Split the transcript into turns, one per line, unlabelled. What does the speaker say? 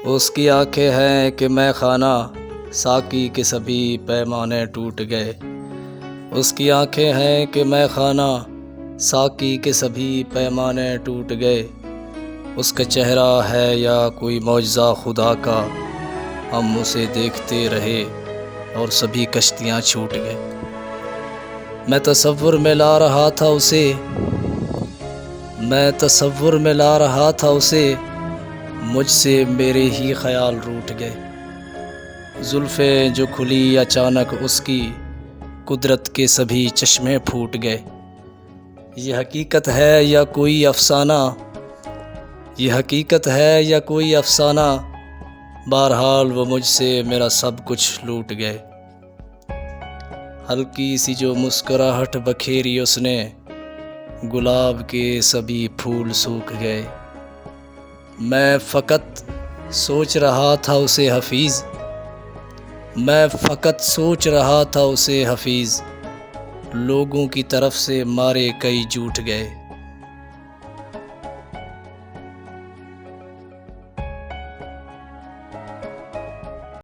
اس کی آنکھیں ہیں کہ میں خانہ ساقی کے سبھی پیمانے ٹوٹ گئے۔ اس کی آنکھیں ہیں کہ میں خانہ ساقی کے سبھی پیمانے ٹوٹ گئے۔ اس کا چہرہ ہے یا کوئی معجزہ خدا کا، ہم اسے دیکھتے رہے اور سبھی کشتیاں چھوٹ گئے۔ میں تصور میں لا رہا تھا اسے، مجھ سے میرے ہی خیال روٹھ گئے۔ زلفیں جو کھلی اچانک اس کی، قدرت کے سبھی چشمے پھوٹ گئے۔ یہ حقیقت ہے یا کوئی افسانہ، بہرحال وہ مجھ سے میرا سب کچھ لوٹ گئے۔ ہلکی سی جو مسکراہٹ بکھیری اس نے، گلاب کے سبھی پھول سوکھ گئے۔ میں فقط سوچ رہا تھا اسے حفیظ، لوگوں کی طرف سے مارے کئی جھوٹ گئے۔